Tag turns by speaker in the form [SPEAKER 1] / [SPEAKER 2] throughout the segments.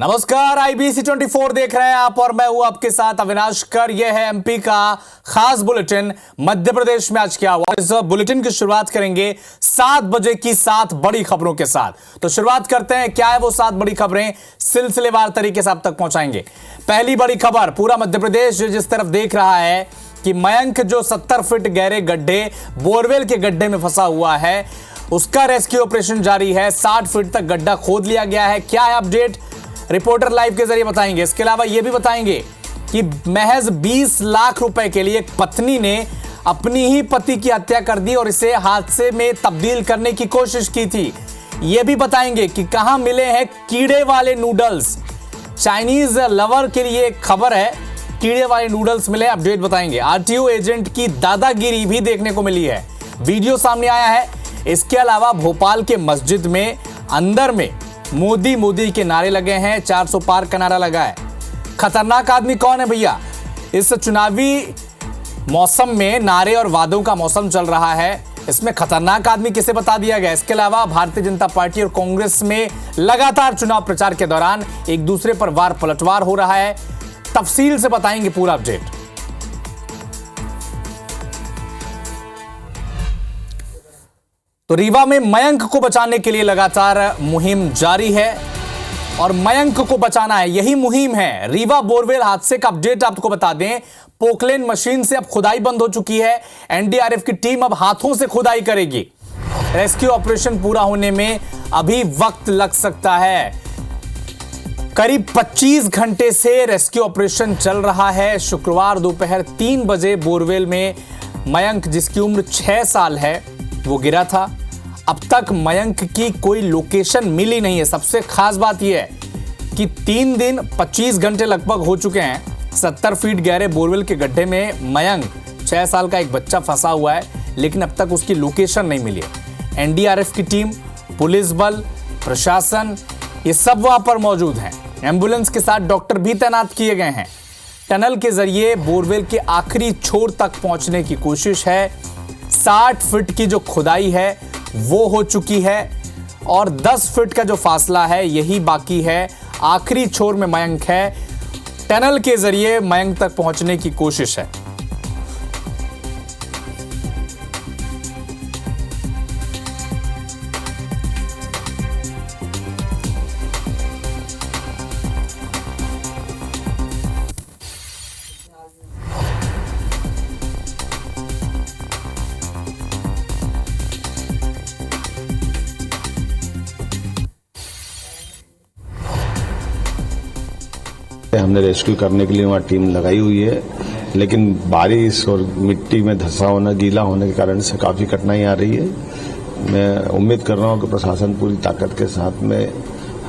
[SPEAKER 1] नमस्कार, IBC 24 देख रहे हैं आप और मैं हूं आपके साथ अविनाश कर। यह है एमपी का खास बुलेटिन। मध्य प्रदेश में आज क्या हुआ, इस बुलेटिन की शुरुआत करेंगे 7 बजे की 7 बड़ी खबरों के साथ। तो शुरुआत करते हैं, क्या है वो 7 बड़ी खबरें, सिलसिलेवार तरीके से आप तक पहुंचाएंगे। पहली बड़ी खबर, पूरा मध्य प्रदेश जिस तरफ देख रहा है कि मयंक जो 70 फीट गहरे गड्ढे बोरवेल के गड्ढे में फंसा हुआ है, उसका रेस्क्यू ऑपरेशन जारी है। 60 फीट तक गड्ढा खोद लिया गया है। क्या है अपडेट, रिपोर्टर लाइव के जरिए बताएंगे। इसके अलावा यह भी बताएंगे कि महज 20 लाख रुपए के लिए एक पत्नी ने अपनी ही पति की हत्या कर दी और इसे हादसे में तब्दील करने की कोशिश की थी। यह भी बताएंगे कि कहां मिले हैं कीड़े वाले नूडल्स। चाइनीज लवर के लिए एक खबर है, कीड़े वाले नूडल्स मिले, अपडेट बताएंगे। आरटीओ एजेंट की दादागिरी भी देखने को मिली है, वीडियो सामने आया है। इसके अलावा भोपाल के मस्जिद में अंदर में मोदी मोदी के नारे लगे हैं, 400 पार का नारा लगा है। खतरनाक आदमी कौन है भैया? इस चुनावी मौसम में नारे और वादों का मौसम चल रहा है, इसमें खतरनाक आदमी किसे बता दिया गया। इसके अलावा भारतीय जनता पार्टी और कांग्रेस में लगातार चुनाव प्रचार के दौरान एक दूसरे पर वार पलटवार हो रहा है, तफसील से बताएंगे पूरा अपडेट। तो रीवा में मयंक को बचाने के लिए लगातार मुहिम जारी है और मयंक को बचाना है, यही मुहिम है। रीवा बोरवेल हादसे का अपडेट आपको बता दें, पोकलेन मशीन से अब खुदाई बंद हो चुकी है। एनडीआरएफ की टीम अब हाथों से खुदाई करेगी। रेस्क्यू ऑपरेशन पूरा होने में अभी वक्त लग सकता है। करीब 25 घंटे से रेस्क्यू ऑपरेशन चल रहा है। शुक्रवार दोपहर 3 बजे बोरवेल में मयंक, जिसकी उम्र 6 साल है, वो गिरा था। अब तक मयंक की कोई लोकेशन मिली नहीं है। सबसे खास बात यह है कि 3 दिन 25 घंटे लगभग हो चुके हैं। 70 फीट गहरे बोरवेल के गड्ढे में मयंक, 6 साल का एक बच्चा फंसा हुआ है, लेकिन अब तक उसकी लोकेशन नहीं मिली है। एनडीआरएफ की टीम, पुलिस बल, प्रशासन, ये सब वहां पर मौजूद हैं। एम्बुलेंस के साथ डॉक्टर भी तैनात किए गए हैं। टनल के जरिए बोरवेल के आखिरी छोर तक पहुंचने की कोशिश है। 60 फीट की जो खुदाई है वो हो चुकी है और 10 फीट का जो फासला है यही बाकी है। आखिरी छोर में मयंक है, टनल के जरिए मयंक तक पहुंचने की कोशिश है।
[SPEAKER 2] हमने रेस्क्यू करने के लिए वहाँ टीम लगाई हुई है, लेकिन बारिश और मिट्टी में धंसा होना, गीला होने के कारण से काफ़ी कठिनाई आ रही है। मैं उम्मीद कर रहा हूँ कि प्रशासन पूरी ताकत के साथ में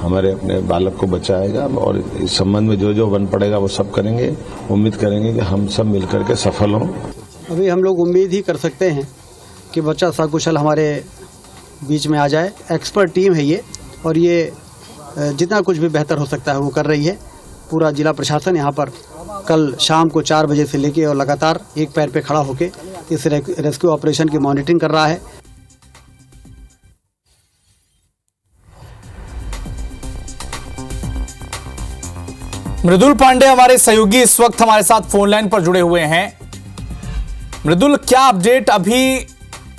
[SPEAKER 2] हमारे अपने बालक को बचाएगा और इस संबंध में जो जो बन पड़ेगा वो सब करेंगे। उम्मीद करेंगे कि हम सब मिलकर के सफल हों।
[SPEAKER 3] अभी हम लोग उम्मीद ही कर सकते हैं कि बच्चा सकुशल हमारे बीच में आ जाए। एक्सपर्ट टीम है ये और ये जितना कुछ भी बेहतर हो सकता है वो कर रही है। पूरा जिला प्रशासन यहाँ पर कल शाम को 4 बजे से लेके और लगातार एक पैर पे खड़ा होके इस रेस्क्यू ऑपरेशन की मॉनिटरिंग कर रहा है।
[SPEAKER 1] मृदुल पांडे हमारे सहयोगी इस वक्त हमारे साथ फोन लाइन पर जुड़े हुए हैं। मृदुल, क्या अपडेट? अभी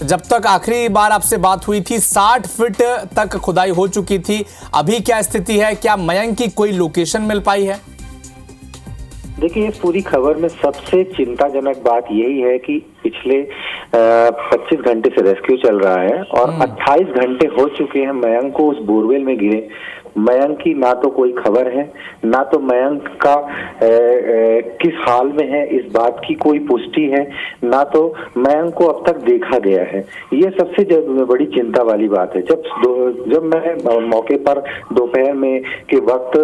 [SPEAKER 1] जब तक आखिरी बार आपसे बात हुई थी 60 फीट तक खुदाई हो चुकी थी, अभी क्या स्थिति है? क्या मयंक की कोई लोकेशन मिल पाई है?
[SPEAKER 4] देखिए, इस पूरी खबर में सबसे चिंताजनक बात यही है कि पिछले 25 घंटे से रेस्क्यू चल रहा है और 28 घंटे हो चुके हैं मयंक को उस बोरवेल में गिरे। मयंक की ना तो कोई खबर है, ना तो मयंक का किस हाल में है इस बात की कोई पुष्टि है, ना तो मयंक को अब तक देखा गया है। ये सबसे बड़ी चिंता वाली बात है। जब मैं मौके पर दोपहर में के वक्त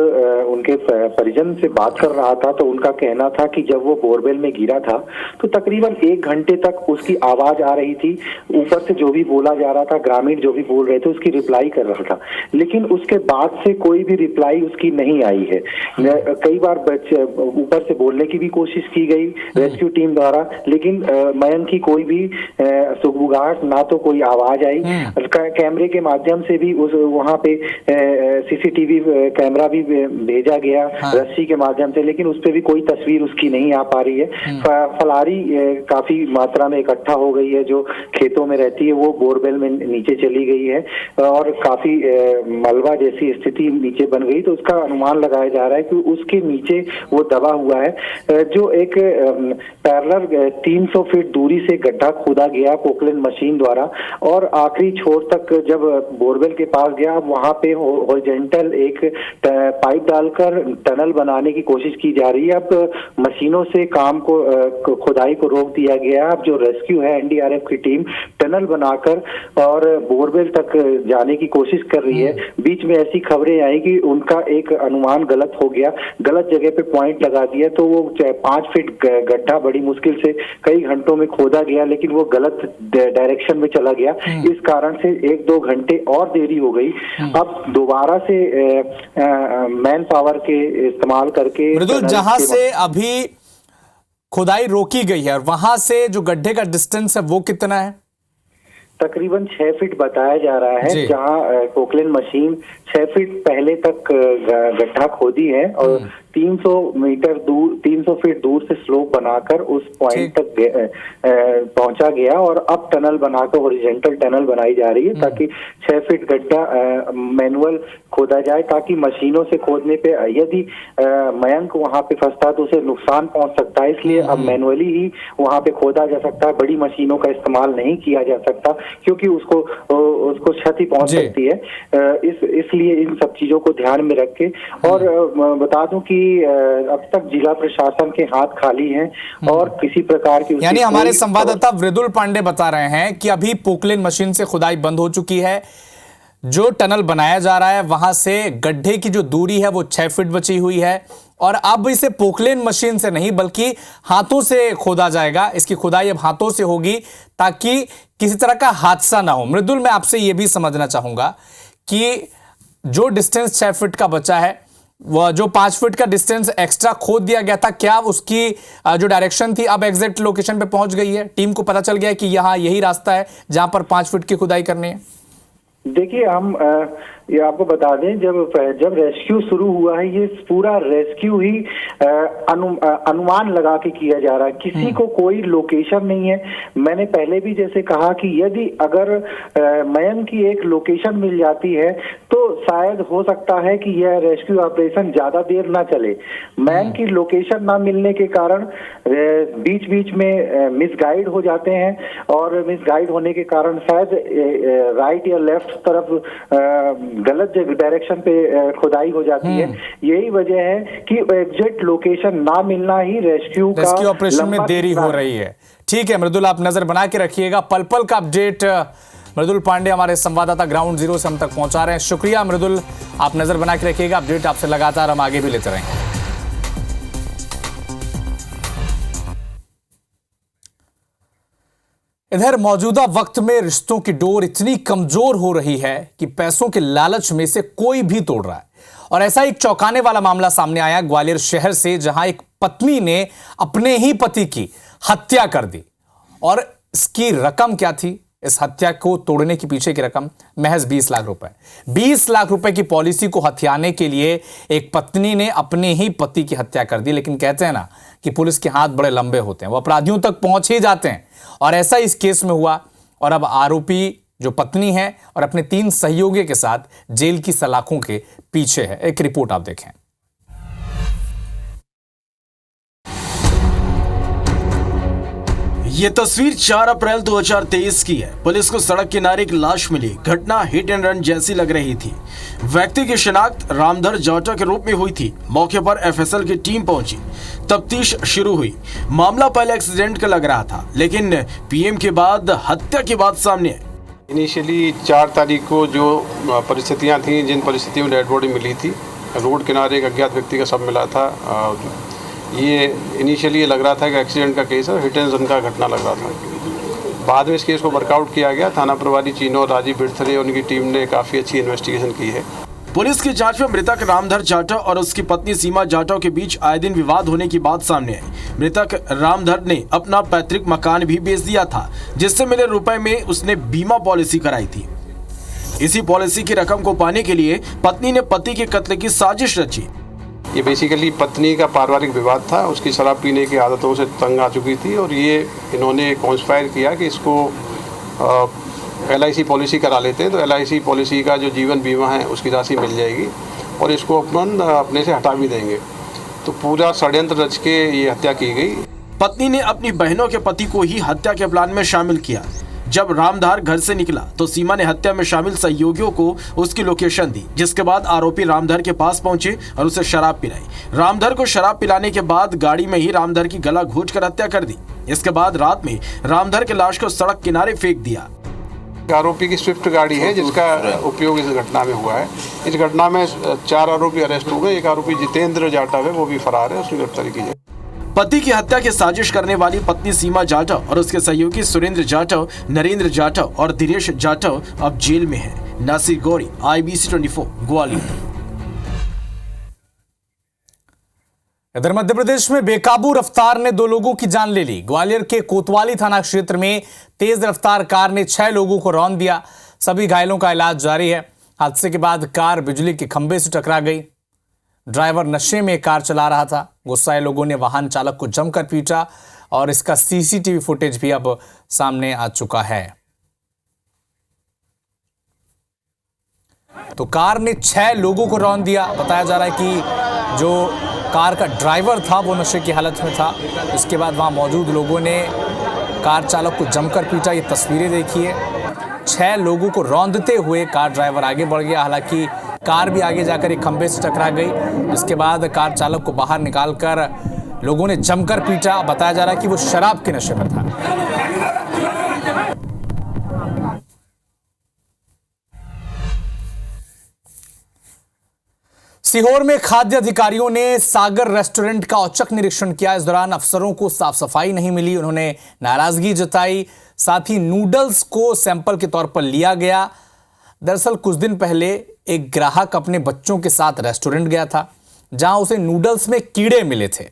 [SPEAKER 4] उनके परिजन से बात कर रहा था तो उनका कहना था कि जब वो बोरवेल में गिरा था तो तकरीबन 1 घंटे तक उसकी आवाज आ रही थी। ऊपर से जो भी बोला जा रहा था, ग्रामीण जो भी बोल रहे थे उसकी रिप्लाई कर रहा था, लेकिन उसके बाद से कोई भी रिप्लाई उसकी नहीं आई है। कई बार ऊपर से बोलने की भी कोशिश की गई रेस्क्यू टीम द्वारा, लेकिन मयंक की कोई भी सुगबुगाहट, ना तो कोई आवाज आई। कैमरे के माध्यम से भी उस वहां पे सीसीटीवी कैमरा भी भेजा गया रस्सी के माध्यम से, लेकिन उस पर भी कोई तस्वीर उसकी नहीं आ पा रही है। फलारी काफी मात्रा में इकट्ठा हो गई है, जो खेतों में रहती है वो बोरवेल में नीचे चली गई है और काफी मलबा जैसी स्थिति नीचे बन गई। तो उसका अनुमान लगाया जा रहा है कि उसके नीचे वो दबा हुआ है। जो एक पैरेलल 300 फीट दूरी से गड्ढा खोदा गया पोकलेन मशीन द्वारा और आखिरी छोर तक जब बोरवेल के पास गया, वहां पे हॉरिजॉन्टल एक पाइप डालकर टनल बनाने की कोशिश की जा रही है। अब मशीनों से काम को खुदाई को रोक दिया गया। अब जो रेस्क्यू है एनडीआरएफ की टीम टनल बनाकर और बोरवेल तक जाने की कोशिश कर रही है। बीच में ऐसी खबरें आई कि उनका एक अनुमान गलत हो गया, गलत जगह पे पॉइंट लगा दिया, तो वो 5 फीट गड्ढा बड़ी मुश्किल से कई घंटों में खोदा गया, लेकिन वो गलत डायरेक्शन में चला गया। इस कारण से 1-2 घंटे और देरी हो गई। अब दोबारा से मैन पावर के इस्तेमाल करके
[SPEAKER 1] मृदुल, जहां से अभी खुदाई रोकी गई है वहां से जो गड्ढे का डिस्टेंस है वो कितना है?
[SPEAKER 4] तकरीबन 6 फीट बताया जा रहा है। जहां पोकलेन मशीन 6 फीट पहले तक गड्ढा खोदी है और 300 फीट दूर से स्लोप बनाकर उस पॉइंट तक पहुंचा गया और अब टनल बनाकर हॉरिजॉन्टल टनल बनाई जा रही है ताकि 6 फीट गड्ढा मैनुअल खोदा जाए, ताकि मशीनों से खोदने पे यदि मयंक वहां पे फंसता तो उसे नुकसान पहुंच सकता है। इसलिए अब मैनुअली ही वहां पे खोदा जा सकता है, बड़ी मशीनों का इस्तेमाल नहीं किया जा सकता क्योंकि उसको क्षति पहुंच सकती है। इसलिए इन सब चीजों को ध्यान में रख के, और बता दूं कि अब तक जिला प्रशासन के हाथ खाली हैं और किसी प्रकार की,
[SPEAKER 1] यानी हमारे संवाददाता मृदुल पांडे बता रहे हैं कि अभी पोकलेन मशीन से खुदाई बंद हो चुकी है। जो टनल बनाया जा रहा है वहां से गड्ढे की जो दूरी है वो 6 फीट बची हुई है और अब इसे पोकलेन मशीन से नहीं बल्कि हाथों से खोदा जाएगा। इसकी खुदाई अब हाथों से होगी ताकि किसी तरह का हादसा ना हो। मृदुल, मैं आपसे यह भी समझना चाहूंगा कि जो डिस्टेंस 6 फीट का बचा है, वह जो 5 फीट का डिस्टेंस एक्स्ट्रा खोद दिया गया था, क्या उसकी जो डायरेक्शन थी अब एग्जैक्ट लोकेशन पे पहुंच गई है? टीम को पता चल गया है कि यहां यही रास्ता है जहां पर 5 फीट की खुदाई करनी है?
[SPEAKER 4] देखिए, हम ये आपको बता दें, जब रेस्क्यू शुरू हुआ है, ये पूरा रेस्क्यू ही अनुमान लगा के किया जा रहा है। किसी को कोई लोकेशन नहीं है। मैंने पहले भी जैसे कहा कि यदि अगर मयंक की एक लोकेशन मिल जाती है तो शायद हो सकता है कि यह रेस्क्यू ऑपरेशन ज्यादा देर ना चले। मयंक की लोकेशन ना मिलने के कारण बीच बीच में मिसगाइड हो जाते हैं और मिसगाइड होने के कारण शायद राइट या लेफ्ट तरफ गलत डायरेक्शन पे खुदाई हो जाती है। यही वजह है कि एग्जैक्ट लोकेशन ना मिलना ही रेस्क्यू
[SPEAKER 1] ऑपरेशन में देरी हो रही है। ठीक है मृदुल, आप नजर बना के रखिएगा। पल पल का अपडेट मृदुल पांडे हमारे संवाददाता ग्राउंड जीरो से हम तक पहुंचा रहे हैं। शुक्रिया मृदुल, आप नजर बना के रखिएगा। अपडेट आपसे लगातार हम आगे भी लेते रहेंगे। इधर मौजूदा वक्त में रिश्तों की डोर इतनी कमजोर हो रही है कि पैसों के लालच में से कोई भी तोड़ रहा है। और ऐसा एक चौंकाने वाला मामला सामने आया ग्वालियर शहर से, जहां एक पत्नी ने अपने ही पति की हत्या कर दी। और इसकी रकम क्या थी? इस हत्या को तोड़ने के पीछे की रकम महज 20 लाख रुपए। 20 लाख रुपए की पॉलिसी को हथियाने के लिए एक पत्नी ने अपने ही पति की हत्या कर दी। लेकिन कहते हैं ना कि पुलिस के हाथ बड़े लंबे होते हैं, वो अपराधियों तक पहुंच ही जाते हैं। और ऐसा इस केस में हुआ और अब आरोपी जो पत्नी है और अपने 3 सहयोगियों के साथ जेल की सलाखों के पीछे है। एक रिपोर्ट आप देखें।
[SPEAKER 5] ये तस्वीर 4 अप्रैल 2023 की है। पुलिस को सड़क किनारे एक लाश मिली। घटना हिट एंड रन जैसी लग रही थी। व्यक्ति की शिनाख्त रामधर जाटा के रूप में हुई थी। मौके पर एफएसएल की टीम पहुंची, तफ्तीश शुरू हुई। मामला पहले एक्सीडेंट का लग रहा था, लेकिन पीएम के बाद हत्या की बात सामने आई।
[SPEAKER 6] इनिशियली 4 तारीख को जो परिस्थितियां थी, जिन परिस्थितियों में डेड बॉडी मिली थी, रोड किनारे एक अज्ञात व्यक्ति का शव मिला था। ये इनिशियली लग रहा था कि एक्सीडेंट का केस है, हिट एंड रन का घटना लग रहा था। बाद में इस केस को वर्कआउट किया गया। थाना प्रभारी चीनो और राजीव बिरथरे उनकी टीम ने काफ़ी अच्छी इन्वेस्टिगेशन की है।
[SPEAKER 5] पुलिस की जांच में मृतक रामधर जाटव और उसकी पत्नी सीमा जाटव के बीच आए दिन विवाद होने की बात सामने आई। मृतक रामधर ने अपना पैतृक मकान भी बेच दिया था, जिससे मिले रुपए में उसने बीमा पॉलिसी कराई थी। इसी पॉलिसी की रकम को पाने के लिए पत्नी ने पति के कत्ल की साजिश रची।
[SPEAKER 6] ये बेसिकली पत्नी का पारिवारिक विवाद था। उसकी शराब पीने की आदतों से तंग आ चुकी थी और ये इन्होंने कॉन्स्पायर किया कि इसको LIC पॉलिसी करा लेते हैं, तो LIC पॉलिसी का जो जीवन बीमा है उसकी राशि मिल जाएगी और इसको अपने से हटा भी देंगे। तो पूरा षड्यंत्र रच के ये हत्या की गई।
[SPEAKER 5] पत्नी ने अपनी बहनों के पति को ही हत्या के प्लान में शामिल किया। जब रामधार घर से निकला तो सीमा ने हत्या में शामिल सहयोगियों को उसकी लोकेशन दी, जिसके बाद आरोपी रामधर के पास पहुंचे और उसे शराब पिलाई। रामधर को शराब पिलाने के बाद गाड़ी में ही रामधर की गला घोंचकर हत्या कर दी। इसके बाद रात में रामधर की लाश को सड़क किनारे फेंक दिया।
[SPEAKER 6] आरोपी की स्विफ्ट गाड़ी है जिसका उपयोग इस घटना में हुआ है। इस घटना में 4 आरोपी अरेस्ट हो गए। एक आरोपी जितेंद्र जाटव है, वो भी फरार है, उसकी गिरफ्तारी की जाए।
[SPEAKER 5] पति की हत्या की साजिश करने वाली पत्नी सीमा जाटव और उसके सहयोगी सुरेंद्र जाटव, नरेंद्र जाटव और दिनेश जाटव अब जेल में हैं। नासिर गौरी, IBC 24, ग्वालियर।
[SPEAKER 1] इधर मध्य प्रदेश में बेकाबू रफ्तार ने 2 लोगों की जान ले ली। ग्वालियर के कोतवाली थाना क्षेत्र में तेज रफ्तार कार ने 6 लोगों को रौंद दिया। सभी घायलों का इलाज जारी है। हादसे के बाद कार बिजली के खंभे से टकरा गई। ड्राइवर नशे में कार चला रहा था। गुस्साए लोगों ने वाहन चालक को जमकर पीटा और इसका CCTV फुटेज भी अब सामने आ चुका है। तो कार ने 6 लोगों को रौंद दिया। बताया जा रहा है कि जो कार का ड्राइवर था वो नशे की हालत में था। इसके बाद वहां मौजूद लोगों ने कार चालक को जमकर पीटा। ये तस्वीरें देखिए, 6 लोगों को रौंदते हुए कार ड्राइवर आगे बढ़ गया। हालांकि कार भी आगे जाकर एक खंभे से टकरा गई। इसके बाद कार चालक को बाहर निकालकर लोगों ने जमकर पीटा। बताया जा रहा है कि वो शराब के नशे में था। सीहोर में खाद्य अधिकारियों ने सागर रेस्टोरेंट का औचक निरीक्षण किया। इस दौरान अफसरों को साफ सफाई नहीं मिली। उन्होंने नाराजगी जताई। साथ ही नूडल्स को सैंपल के तौर पर लिया गया। दरअसल कुछ दिन पहले एक ग्राहक अपने बच्चों के साथ रेस्टोरेंट गया था, जहां उसे नूडल्स में कीड़े मिले थे।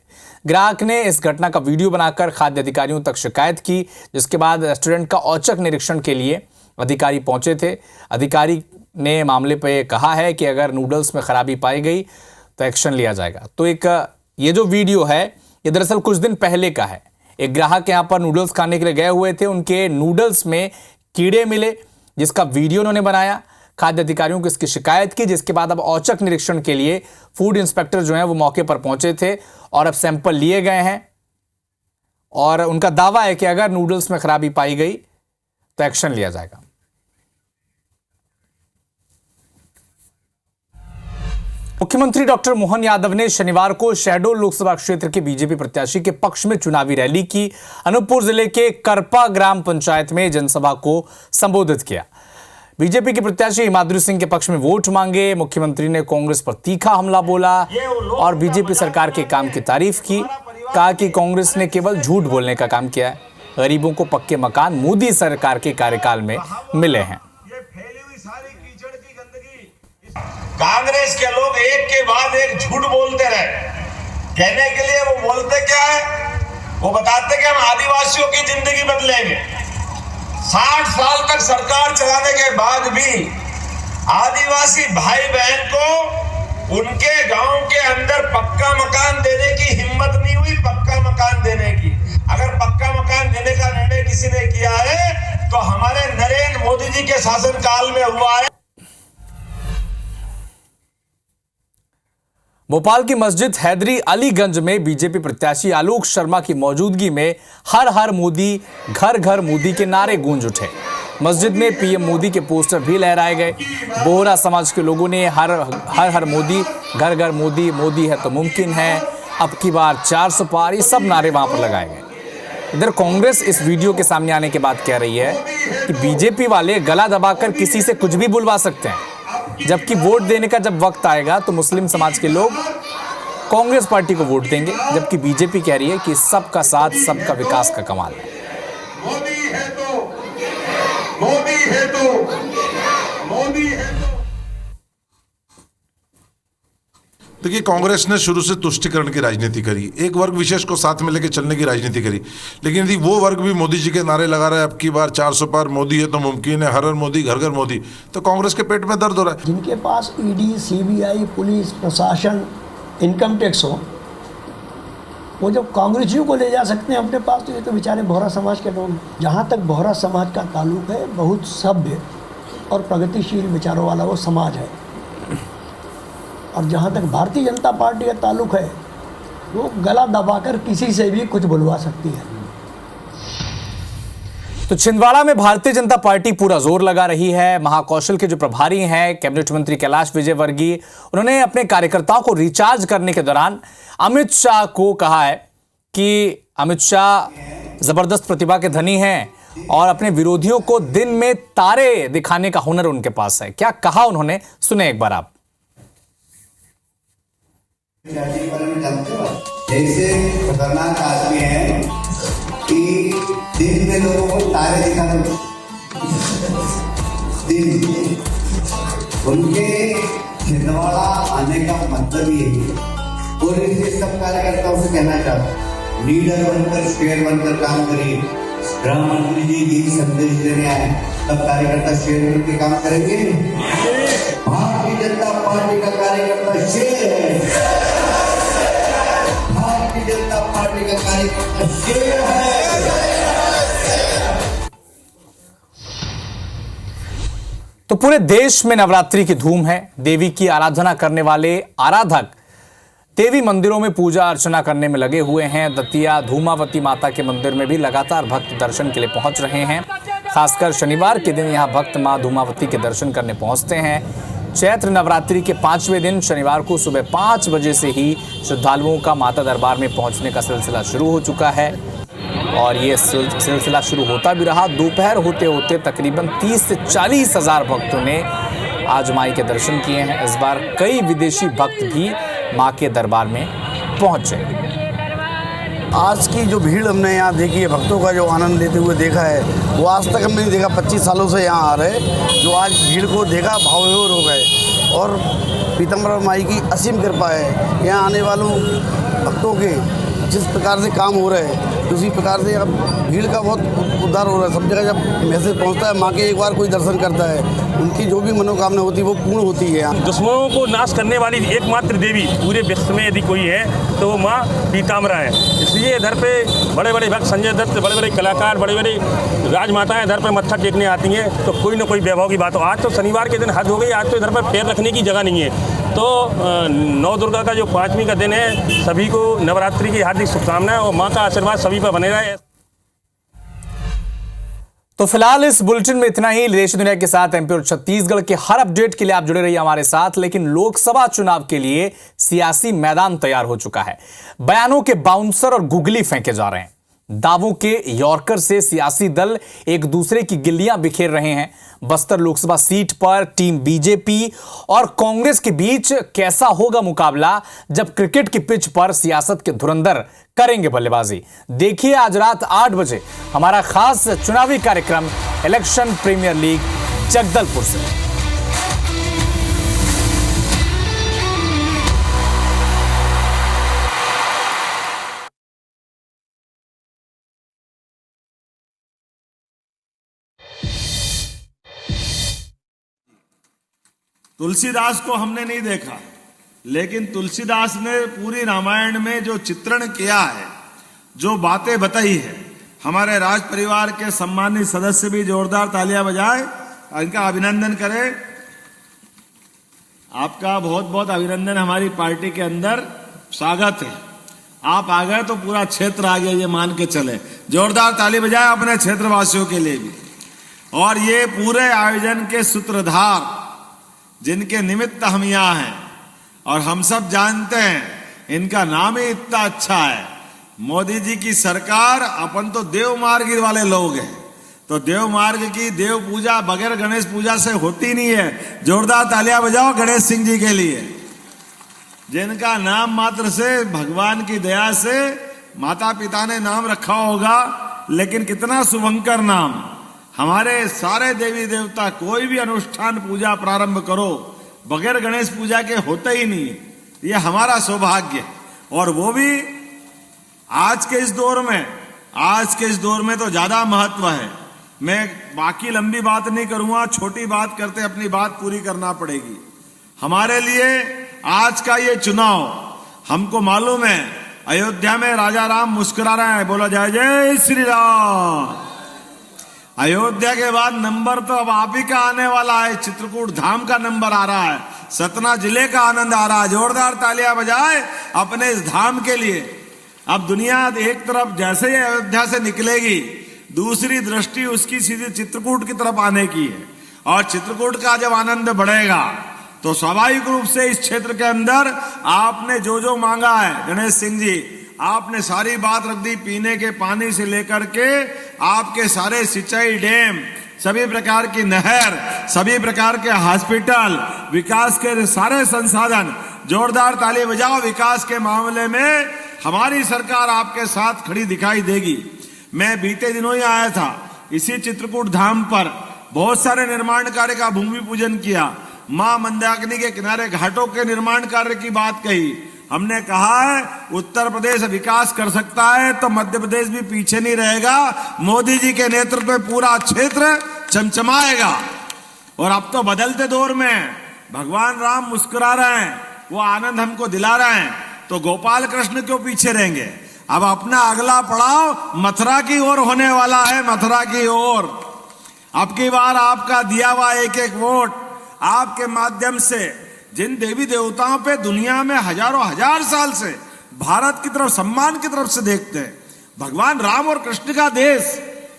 [SPEAKER 1] ग्राहक ने इस घटना का वीडियो बनाकर खाद्य अधिकारियों तक शिकायत की, जिसके बाद रेस्टोरेंट का औचक निरीक्षण के लिए अधिकारी पहुंचे थे। अधिकारी ने मामले पर कहा है कि अगर नूडल्स में खराबी पाई गई तो एक्शन लिया जाएगा। तो ये जो वीडियो है ये दरअसल कुछ दिन पहले का है। एक ग्राहक यहां पर नूडल्स खाने के लिए गए हुए थे। उनके नूडल्स में कीड़े मिले, जिसका वीडियो उन्होंने बनाया। खाद्य अधिकारियों को इसकी शिकायत की, जिसके बाद अब औचक निरीक्षण के लिए फूड इंस्पेक्टर जो है वो मौके पर पहुंचे थे और अब सैंपल लिए गए हैं। और उनका दावा है कि अगर नूडल्स में खराबी पाई गई तो एक्शन लिया जाएगा। मुख्यमंत्री डॉक्टर मोहन यादव ने शनिवार को शहडोल लोकसभा क्षेत्र के बीजेपी प्रत्याशी के पक्ष में चुनावी रैली की। अनूपपुर जिले के करपा ग्राम पंचायत में जनसभा को संबोधित किया। बीजेपी के प्रत्याशी हिमाद्री सिंह के पक्ष में वोट मांगे। मुख्यमंत्री ने कांग्रेस पर तीखा हमला बोला और बीजेपी सरकार के काम की तारीफ की। कहा कि कांग्रेस ने केवल झूठ बोलने का काम किया है। गरीबों को पक्के मकान मोदी सरकार के कार्यकाल में मिले हैं।
[SPEAKER 7] कांग्रेस के लोग एक के बाद एक झूठ बोलते रहे। कहने के लिए वो बोलते क्या है? वो बताते कि हम आदिवासियों की जिंदगी बदलेंगे। 60 साल तक सरकार चलाने के बाद भी आदिवासी भाई बहन को उनके गांव के अंदर पक्का मकान देने की हिम्मत नहीं हुई। पक्का मकान देने की, अगर पक्का मकान देने का निर्णय किसी ने किया है तो हमारे नरेंद्र मोदी जी के शासनकाल में हुआ है।
[SPEAKER 1] भोपाल की मस्जिद हैदरी अलीगंज में बीजेपी प्रत्याशी आलोक शर्मा की मौजूदगी में हर हर मोदी, घर घर मोदी के नारे गूंज उठे। मस्जिद में पीएम मोदी के पोस्टर भी लहराए गए। बोहरा समाज के लोगों ने हर हर मोदी, घर घर मोदी, मोदी है तो मुमकिन है, अब की बार 400 पार, ये सब नारे वहां पर लगाए गए। इधर कांग्रेस इस वीडियो के सामने आने के बाद कह रही है कि बीजेपी वाले गला दबाकर किसी से कुछ भी बुलवा सकते हैं, जबकि वोट देने का जब वक्त आएगा तो मुस्लिम समाज के लोग कांग्रेस पार्टी को वोट देंगे। जबकि बीजेपी कह रही है कि सबका साथ, सबका विकास का कमाल है।
[SPEAKER 7] मोदी है तो, मोदी है तो, मोदी है तो।
[SPEAKER 8] देखिए, कांग्रेस ने शुरू से तुष्टिकरण की राजनीति करी, एक वर्ग विशेष को साथ में लेकर चलने की राजनीति करी। लेकिन यदि वो वर्ग भी मोदी जी के नारे लगा रहा है, अब की बार 400 पार मोदी है तो मुमकिन है, हर हर मोदी घर घर मोदी, तो कांग्रेस के पेट में दर्द हो रहा है।
[SPEAKER 9] जिनके पास ईडी, सीबीआई, पुलिस प्रशासन, इनकम टैक्स हो, वो जब कांग्रेसियों को ले जा सकते हैं अपने पास, तो ये तो बेचारे बोहरा समाज के लोग हैं। जहाँ तक बोहरा समाज का ताल्लुक है, बहुत सभ्य और प्रगतिशील विचारों वाला वो समाज है। और जहाँ तक भारतीय जनता पार्टी का ताल्लुक है, वो गला दबाकर किसी से भी कुछ बुलवा सकती है।
[SPEAKER 1] तो छिंदवाड़ा में भारतीय जनता पार्टी पूरा जोर लगा रही है। महाकौशल के जो प्रभारी हैं कैबिनेट मंत्री कैलाश विजयवर्गीय, उन्होंने अपने कार्यकर्ताओं को रिचार्ज करने के दौरान अमित शाह को कहा है कि अमित शाह जबरदस्त प्रतिभा के धनी हैं और अपने विरोधियों को दिन में तारे दिखाने का हुनर उनके पास है। क्या कहा उन्होंने, सुने एक बार आप।
[SPEAKER 10] ऐसे खतरनाक आदमी है कि दिन में लोगों को तारे दिखा दो, दिन उनके छिंदवाड़ा आने का मतलब यही है। और इसलिए सब कार्यकर्ताओं से कहना चाहता हूँ, लीडर बनकर, शेयर बनकर काम करिए। गृह मंत्री जी यही संदेश देने आए, सब कार्यकर्ता शेयर करके काम करेंगे। भारतीय जनता पार्टी का कार्यकर्ता शेर है, भारतीय जनता पार्टी का कार्यकर्ता शेर है।
[SPEAKER 1] तो पूरे देश में नवरात्रि की धूम है। देवी की आराधना करने वाले आराधक देवी मंदिरों में पूजा अर्चना करने में लगे हुए हैं। दतिया धूमावती माता के मंदिर में भी लगातार भक्त दर्शन के लिए पहुंच रहे हैं। खासकर शनिवार के दिन यहां भक्त मां धूमावती के दर्शन करने पहुंचते हैं। चैत्र नवरात्रि के 5वें दिन शनिवार को सुबह 5 बजे से ही श्रद्धालुओं का माता दरबार में पहुंचने का सिलसिला शुरू हो चुका है और ये सिलसिला शुरू होता भी रहा। दोपहर होते होते तकरीबन 30 से 40 हजार भक्तों ने आज माई के दर्शन किए हैं। इस बार कई विदेशी भक्त भी मां के दरबार में पहुंचे।
[SPEAKER 11] आज की जो भीड़ हमने यहाँ देखी है, भक्तों का जो आनंद लेते हुए देखा है, वो आज तक हमने नहीं देखा। 25 सालों से यहाँ आ रहे, जो आज भीड़ को देखा भाव विभोर हो गए। और पीताम्बर माई की असीम कृपा है, यहाँ आने वालों भक्तों के जिस प्रकार से काम हो रहे हैं, उसी प्रकार से अब भीड़ का बहुत उद्धार हो रहा है। सब जगह जब मैसेज पहुंचता है, माँ के एक बार कोई दर्शन करता है, उनकी जो भी मनोकामना होती है वो पूर्ण होती है।
[SPEAKER 12] दुश्मनों को नाश करने वाली एकमात्र देवी पूरे विश्व में यदि कोई है तो वो माँ पीताम्बरा है। इसलिए इधर पे बड़े बड़े भक्त, संजय दत्त, बड़े बड़े कलाकार, बड़ी बड़ी राजमाताएं इधर पर मत्था टेकने आती हैं, तो कोई ना कोई वैभव की बात हो। आज तो शनिवार के दिन हद हो गई, आज तो इधर पर पैर रखने की जगह नहीं है। तो नौ दुर्गा का जो 5वीं का दिन है, सभी को नवरात्रि की हार्दिक शुभकामनाएं और माँ का आशीर्वाद सभी पर बने रहे।
[SPEAKER 1] तो फिलहाल इस बुलेटिन में इतना ही। देश दुनिया के साथ एमपी और छत्तीसगढ़ के हर अपडेट के लिए आप जुड़े रहिए हमारे साथ। लेकिन लोकसभा चुनाव के लिए सियासी मैदान तैयार हो चुका है। बयानों के बाउंसर और गुगली फेंके जा रहे हैं। दावों के यॉर्कर से सियासी दल एक दूसरे की गिल्लियां बिखेर रहे हैं। बस्तर लोकसभा सीट पर टीम बीजेपी और कांग्रेस के बीच कैसा होगा मुकाबला, जब क्रिकेट की पिच पर सियासत के धुरंधर करेंगे बल्लेबाजी। देखिए आज रात 8 बजे हमारा खास चुनावी कार्यक्रम इलेक्शन प्रीमियर लीग जगदलपुर से।
[SPEAKER 13] तुलसीदास को हमने नहीं देखा, लेकिन तुलसीदास ने पूरी रामायण में जो चित्रण किया है, जो बातें बताई है, हमारे राज परिवार के सम्मानित सदस्य भी जोरदार तालियां बजाएं, इनका अभिनंदन करें। आपका बहुत बहुत अभिनंदन। हमारी पार्टी के अंदर स्वागत है। आप आ गए तो पूरा क्षेत्र आ गया, ये मान के चले। जोरदार ताली बजाएं अपने क्षेत्रवासियों के लिए भी। और ये पूरे आयोजन के सूत्रधार, जिनके निमित्त हम यहाँ हैं, और हम सब जानते हैं इनका नाम ही इतना अच्छा है, मोदी जी की सरकार। अपन तो देव मार्ग वाले लोग हैं, तो देव मार्ग की देव पूजा बगैर गणेश पूजा से होती नहीं है। जोरदार तालियां बजाओ गणेश सिंह जी के लिए, जिनका नाम मात्र से भगवान की दया से माता पिता ने नाम रखा होगा, लेकिन कितना शुभंकर नाम। हमारे सारे देवी देवता कोई भी अनुष्ठान पूजा प्रारंभ करो, बगैर गणेश पूजा के होते ही नहीं। ये हमारा सौभाग्य, और वो भी आज के इस दौर में तो ज्यादा महत्व है। मैं बाकी लंबी बात नहीं करूंगा, छोटी बात करते अपनी बात पूरी करना पड़ेगी। हमारे लिए आज का ये चुनाव, हमको मालूम है अयोध्या में राजा राम मुस्कुरा रहे हैं, बोला जय जय श्री राम। अयोध्या के बाद नंबर तो अब आप ही का आने वाला है, चित्रकूट धाम का नंबर आ रहा है, सतना जिले का आनंद आ रहा है। जोरदार तालियां बजाए अपने इस धाम के लिए। अब दुनिया एक तरफ जैसे ही अयोध्या से निकलेगी, दूसरी दृष्टि उसकी सीधे चित्रकूट की तरफ आने की है, और चित्रकूट का जब आनंद बढ़ेगा तो स्वाभाविक रूप से इस क्षेत्र के अंदर आपने जो जो मांगा है, गणेश सिंह जी आपने सारी बात रख दी, पीने के पानी से लेकर के आपके सारे सिंचाई डैम, सभी प्रकार की नहर, सभी प्रकार के हॉस्पिटल, विकास के सारे संसाधन। जोरदार ताली बजाओ, विकास के मामले में हमारी सरकार आपके साथ खड़ी दिखाई देगी। मैं बीते दिनों ही आया था, इसी चित्रकूट धाम पर बहुत सारे निर्माण कार्य का भूमि पूजन किया। मां मंदाकिनी के किनारे घाटों के निर्माण कार्य की बात कही। हमने कहा है उत्तर प्रदेश विकास कर सकता है तो मध्य प्रदेश भी पीछे नहीं रहेगा। मोदी जी के नेतृत्व में पूरा क्षेत्र चमचमाएगा। और अब तो बदलते दौर में भगवान राम मुस्कुरा रहे हैं, वो आनंद हमको दिला रहे हैं, तो गोपाल कृष्ण क्यों पीछे रहेंगे। अब अपना अगला पड़ाव मथुरा की ओर होने वाला है, मथुरा की ओर। अब की बार आपका दिया हुआ एक एक वोट आपके माध्यम से जिन देवी देवताओं पे दुनिया में हजारों हजार साल से भारत की तरफ सम्मान की तरफ से देखते हैं, भगवान राम और कृष्ण का देश,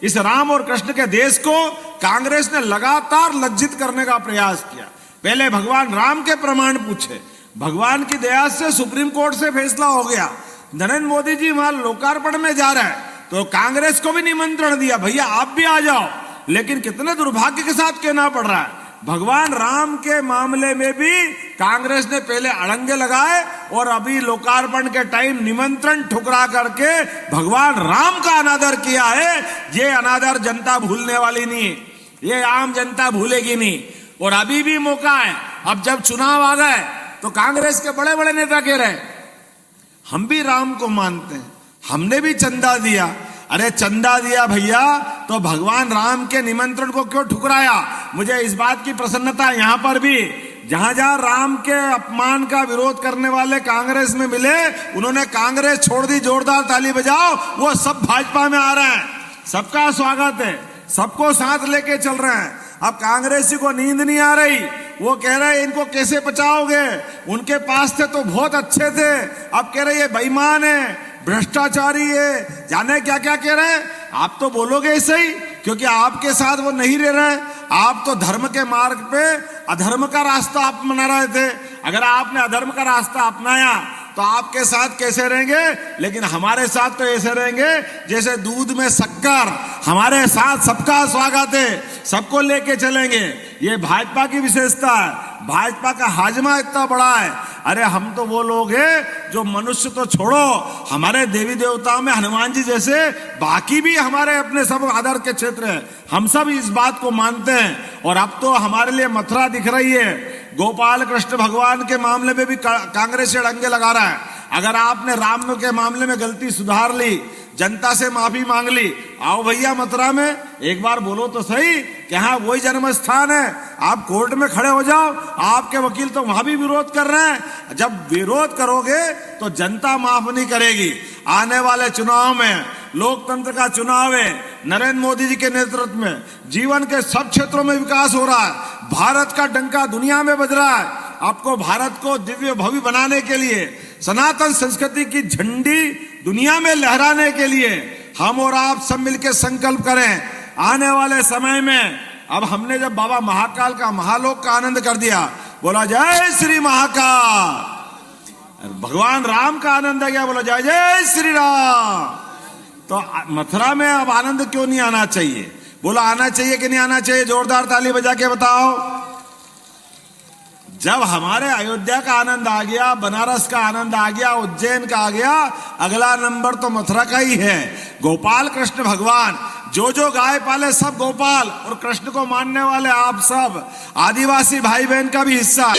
[SPEAKER 13] इस राम और कृष्ण के देश को कांग्रेस ने लगातार लज्जित करने का प्रयास किया। पहले भगवान राम के प्रमाण पूछे, भगवान की दया से सुप्रीम कोर्ट से फैसला हो गया, नरेंद्र मोदी जी वहां लोकार्पण में जा रहे हैं, तो कांग्रेस को भी निमंत्रण दिया, भैया आप भी आ जाओ। लेकिन कितने दुर्भाग्य के साथ कहना पड़ रहा है, भगवान राम के मामले में भी कांग्रेस ने पहले अड़ंगे लगाए और अभी लोकार्पण के टाइम निमंत्रण ठुकरा करके भगवान राम का अनादर किया है। ये अनादर जनता भूलने वाली नहीं, ये आम जनता भूलेगी नहीं। और अभी भी मौका है, अब जब चुनाव आ गए तो कांग्रेस के बड़े बड़े नेता कह रहे हम भी राम को मानते हैं, हमने भी चंदा दिया। अरे चंदा दिया भैया तो भगवान राम के निमंत्रण को क्यों ठुकराया। मुझे इस बात की प्रसन्नता यहां पर भी, जहां जहां राम के अपमान का विरोध करने वाले कांग्रेस में मिले, उन्होंने कांग्रेस छोड़ दी। जोरदार ताली बजाओ, वो सब भाजपा में आ रहे हैं, सबका स्वागत है, सबको साथ लेके चल रहे हैं। अब कांग्रेसी को नींद नहीं आ रही, वो कह रहे इनको कैसे बचाओगे, उनके पास थे तो बहुत अच्छे थे, अब कह रहे ये बेईमान है, भ्रष्टाचारी है, जाने क्या क्या कह रहे हैं। आप तो बोलोगे ऐसे ही, क्योंकि आपके साथ वो नहीं रह रहे। आप तो धर्म के मार्ग पे अधर्म का रास्ता अपना रहे थे। अगर आपने अधर्म का रास्ता अपनाया तो आपके साथ कैसे रहेंगे, लेकिन हमारे साथ तो ऐसे रहेंगे जैसे दूध में शक्कर। हमारे साथ सबका स्वागत है, सबको लेके चलेंगे। ये भाजपा की विशेषता है, भाजपा का हाजमा इतना बड़ा है। अरे हम तो वो लोग हैं जो मनुष्य तो छोड़ो, हमारे देवी देवताओं में हनुमान जी जैसे बाकी भी हमारे अपने सब आदर के क्षेत्र है, हम सब इस बात को मानते हैं। और अब तो हमारे लिए मथुरा दिख रही है। गोपाल कृष्ण भगवान के मामले में भी कांग्रेस अड़ंगे लगा रहा है। अगर आपने राम के मामले में गलती सुधार ली, जनता से माफी मांग ली, आओ भैया मथुरा में एक बार बोलो तो सही कि हाँ वही जन्म स्थान है। आप कोर्ट में खड़े हो जाओ, आपके वकील तो वहां भी विरोध कर रहे हैं। जब विरोध करोगे तो जनता माफ नहीं करेगी। आने वाले चुनाव में, लोकतंत्र का चुनाव है, नरेंद्र मोदी जी के नेतृत्व में जीवन के सब क्षेत्रों में विकास हो रहा है, भारत का डंका दुनिया में बज रहा है। आपको भारत को दिव्य भव्य बनाने के लिए, सनातन संस्कृति की झंडी दुनिया में लहराने के लिए हम और आप सब मिलकर संकल्प करें। आने वाले समय में अब हमने जब बाबा महाकाल का, महालोक का आनंद कर दिया, बोला जय श्री महाकाल, भगवान राम का आनंद आ गया, बोला जय जय श्री राम। तो मथुरा में अब आनंद क्यों नहीं आना चाहिए, बोला आना चाहिए कि नहीं आना चाहिए, जोरदार ताली बजा के बताओ। जब हमारे अयोध्या का आनंद आ गया, बनारस का आनंद आ गया, उज्जैन का आ गया, अगला नंबर तो मथुरा का ही है। गोपाल कृष्ण भगवान, जो जो गाय पाले सब गोपाल, और कृष्ण को मानने वाले आप सब आदिवासी भाई बहन का भी हिस्सा।